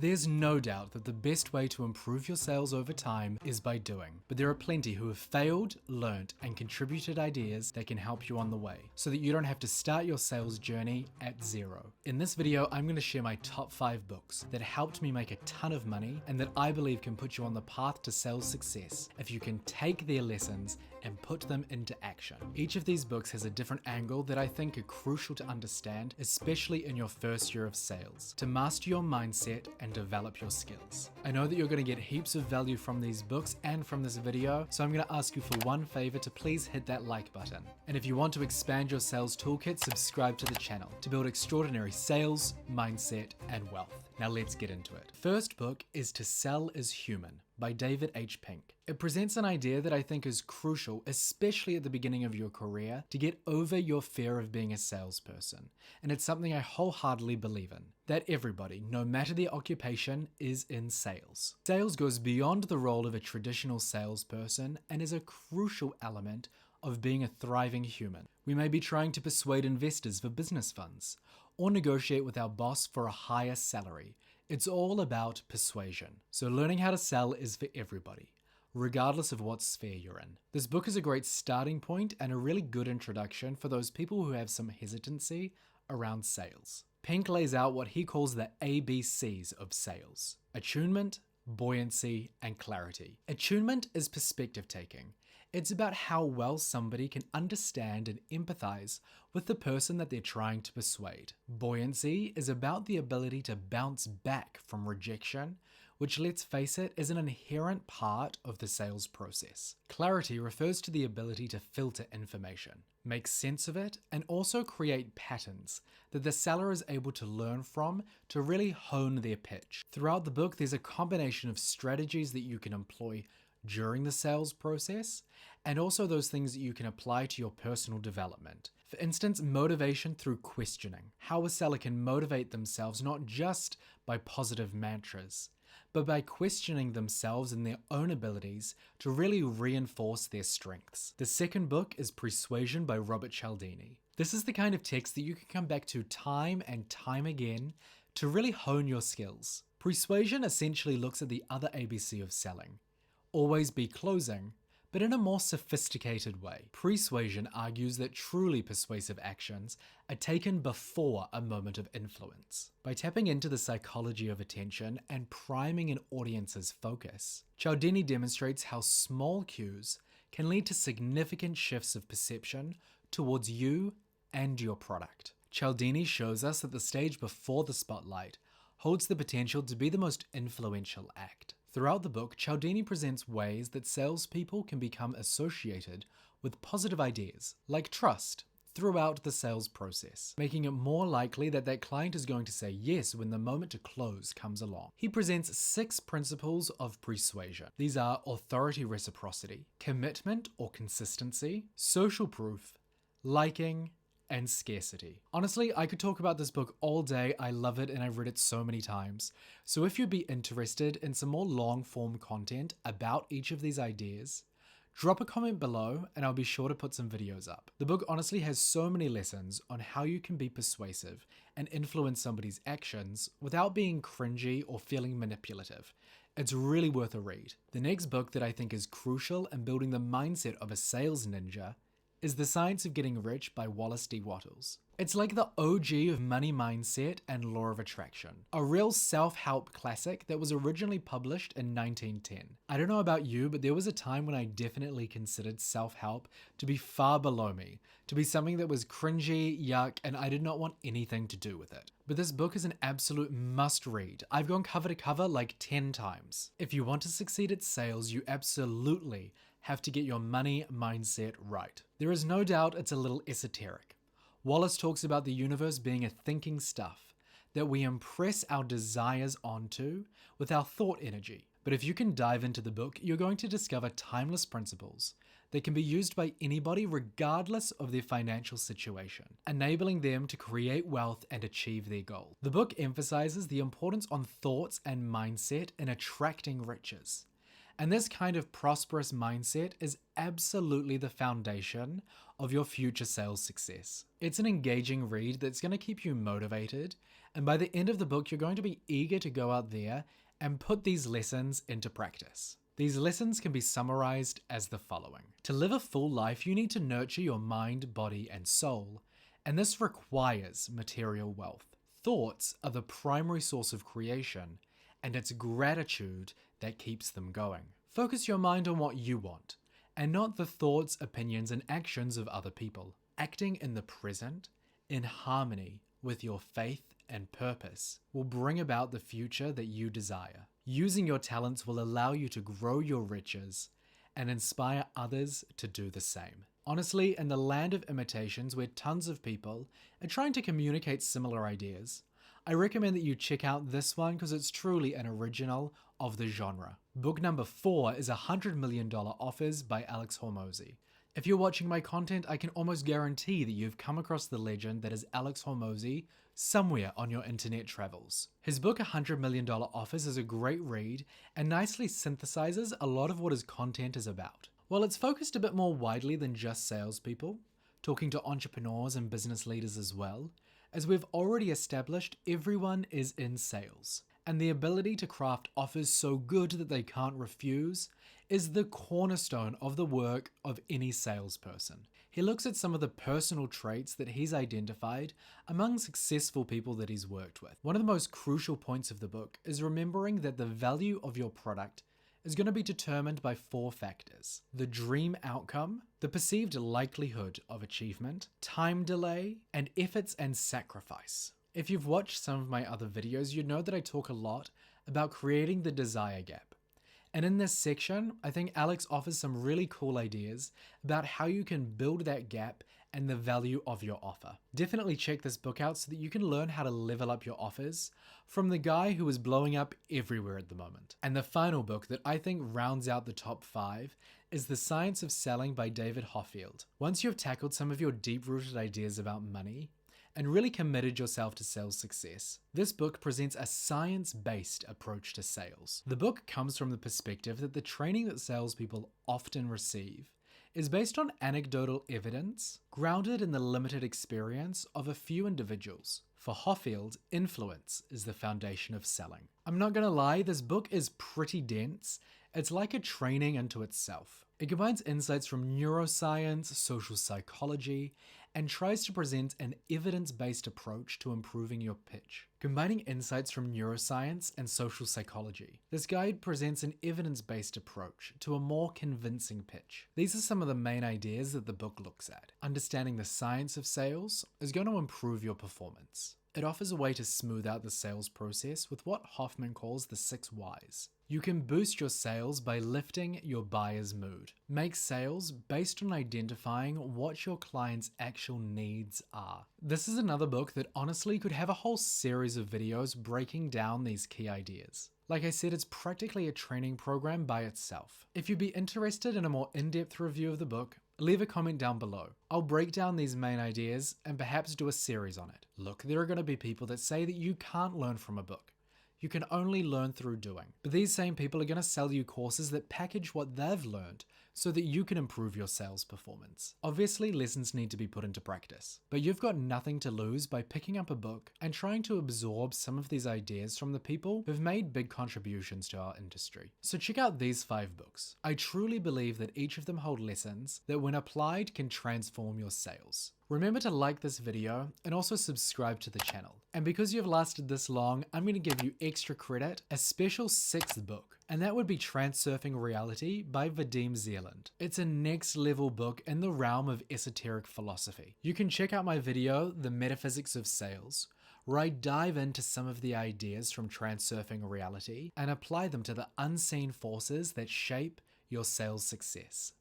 There's no doubt that the best way to improve your sales over time is by doing, but there are plenty who have failed, learnt, and contributed ideas that can help you on the way, so that you don't have to start your sales journey at zero. In this video, I'm going to share my top 5 books that helped me make a ton of money and that I believe can put you on the path to sales success if you can take their lessons and put them into action. Each of these books has a different angle that I think are crucial to understand, especially in your first year of sales, to master your mindset and develop your skills. I know that you're going to get heaps of value from these books and from this video, so I'm going to ask you for one favor to please hit that like button. And if you want to expand your sales toolkit, subscribe to the channel to build extraordinary sales, mindset, and wealth. Now let's get into it. First book is To Sell is Human by David H. Pink. It presents an idea that I think is crucial, especially at the beginning of your career, to get over your fear of being a salesperson. And it's something I wholeheartedly believe in, that everybody, no matter their occupation, is in sales. Sales goes beyond the role of a traditional salesperson and is a crucial element of being a thriving human. We may be trying to persuade investors for business funds, or negotiate with our boss for a higher salary. It's all about persuasion. So learning how to sell is for everybody, regardless of what sphere you're in. This book is a great starting point and a really good introduction for those people who have some hesitancy around sales. Pink lays out what he calls the ABCs of sales: attunement, buoyancy, and clarity. Attunement is perspective taking. It's about how well somebody can understand and empathize with the person that they're trying to persuade. Buoyancy is about the ability to bounce back from rejection, which, let's face it, is an inherent part of the sales process. Clarity refers to the ability to filter information, make sense of it, and also create patterns that the seller is able to learn from to really hone their pitch. Throughout the book, there's a combination of strategies that you can employ during the sales process, and also those things that you can apply to your personal development. For instance, motivation through questioning. How a seller can motivate themselves not just by positive mantras, but by questioning themselves and their own abilities to really reinforce their strengths. The second book is Pre-Suasion by Robert Cialdini. This is the kind of text that you can come back to time and time again to really hone your skills. Pre-Suasion essentially looks at the other ABC of selling: always be closing, but in a more sophisticated way. Pre-Suasion argues that truly persuasive actions are taken before a moment of influence. By tapping into the psychology of attention and priming an audience's focus, Cialdini demonstrates how small cues can lead to significant shifts of perception towards you and your product. Cialdini shows us that the stage before the spotlight holds the potential to be the most influential act. Throughout the book, Cialdini presents ways that salespeople can become associated with positive ideas, like trust, throughout the sales process, making it more likely that that client is going to say yes when the moment to close comes along. He presents 6 principles of persuasion. These are authority reciprocity, commitment or consistency, social proof, liking, and scarcity. Honestly, I could talk about this book all day. I love it and I've read it so many times. So if you'd be interested in some more long form content about each of these ideas, drop a comment below and I'll be sure to put some videos up. The book honestly has so many lessons on how you can be persuasive and influence somebody's actions without being cringy or feeling manipulative. It's really worth a read. The next book that I think is crucial in building the mindset of a sales ninja is The Science of Getting Rich by Wallace D. Wattles. It's like the OG of money mindset and law of attraction, a real self-help classic that was originally published in 1910. I don't know about you, but there was a time when I definitely considered self-help to be far below me, to be something that was cringy, yuck, and I did not want anything to do with it. But this book is an absolute must-read. I've gone cover to cover like 10 times. If you want to succeed at sales, you absolutely have to get your money mindset right. There is no doubt it's a little esoteric. Wallace talks about the universe being a thinking stuff that we impress our desires onto with our thought energy. But if you can dive into the book, you're going to discover timeless principles that can be used by anybody regardless of their financial situation, enabling them to create wealth and achieve their goals. The book emphasizes the importance on thoughts and mindset in attracting riches. And this kind of prosperous mindset is absolutely the foundation of your future sales success. It's an engaging read that's going to keep you motivated And by the end of the book, you're going to be eager to go out there and put these lessons into practice. These lessons can be summarized as the following. To live a full life, you need to nurture your mind, body, and soul, and this requires material wealth. Thoughts are the primary source of creation, and it's gratitude that keeps them going. Focus your mind on what you want, and not the thoughts, opinions, and actions of other people. Acting in the present, in harmony with your faith and purpose, will bring about the future that you desire. Using your talents will allow you to grow your riches and inspire others to do the same. Honestly, in the land of imitations where tons of people are trying to communicate similar ideas, I recommend that you check out this one because it's truly an original of the genre. Book number 4 is $100 Million Offers by Alex Hormozi. If you're watching my content, I can almost guarantee that you've come across the legend that is Alex Hormozi somewhere on your internet travels. His book $100 Million Offers is a great read and nicely synthesizes a lot of what his content is about. While it's focused a bit more widely than just salespeople, talking to entrepreneurs and business leaders as well, as we've already established, everyone is in sales. And the ability to craft offers so good that they can't refuse is the cornerstone of the work of any salesperson. He looks at some of the personal traits that he's identified among successful people that he's worked with. One of the most crucial points of the book is remembering that the value of your product is going to be determined by 4 factors: the dream outcome, the perceived likelihood of achievement, time delay, and efforts and sacrifice. If you've watched some of my other videos, you know that I talk a lot about creating the desire gap. And in this section, I think Alex offers some really cool ideas about how you can build that gap and the value of your offer. Definitely check this book out so that you can learn how to level up your offers from the guy who is blowing up everywhere at the moment. And the final book that I think rounds out the top 5 is The Science of Selling by David Hoffield. Once you've tackled some of your deep-rooted ideas about money, and really committed yourself to sales success, this book presents a science-based approach to sales. The book comes from the perspective that the training that salespeople often receive is based on anecdotal evidence grounded in the limited experience of a few individuals. For Hoffield, influence is the foundation of selling. I'm not gonna lie, this book is pretty dense. It's like a training unto itself. It combines insights from neuroscience, social psychology, and tries to present an evidence-based approach to improving your pitch. Combining insights from neuroscience and social psychology, this guide presents an evidence-based approach to a more convincing pitch. These are some of the main ideas that the book looks at. Understanding the science of sales is going to improve your performance. It offers a way to smooth out the sales process with what Hoffman calls the 6 whys. You can boost your sales by lifting your buyer's mood. Make sales based on identifying what your client's actual needs are. This is another book that honestly could have a whole series of videos breaking down these key ideas. Like I said, it's practically a training program by itself. If you'd be interested in a more in-depth review of the book, leave a comment down below. I'll break down these main ideas and perhaps do a series on it. Look, there are going to be people that say that you can't learn from a book. You can only learn through doing. But these same people are going to sell you courses that package what they've learned so that you can improve your sales performance. Obviously, lessons need to be put into practice, but you've got nothing to lose by picking up a book and trying to absorb some of these ideas from the people who've made big contributions to our industry. So check out these 5 books. I truly believe that each of them hold lessons that when applied can transform your sales. Remember to like this video and also subscribe to the channel. And because you've lasted this long, I'm going to give you extra credit, a special 6th book, and that would be Transurfing Reality by Vadim Zeland. It's a next level book in the realm of esoteric philosophy. You can check out my video, The Metaphysics of Sales, where I dive into some of the ideas from Transurfing Reality and apply them to the unseen forces that shape your sales success.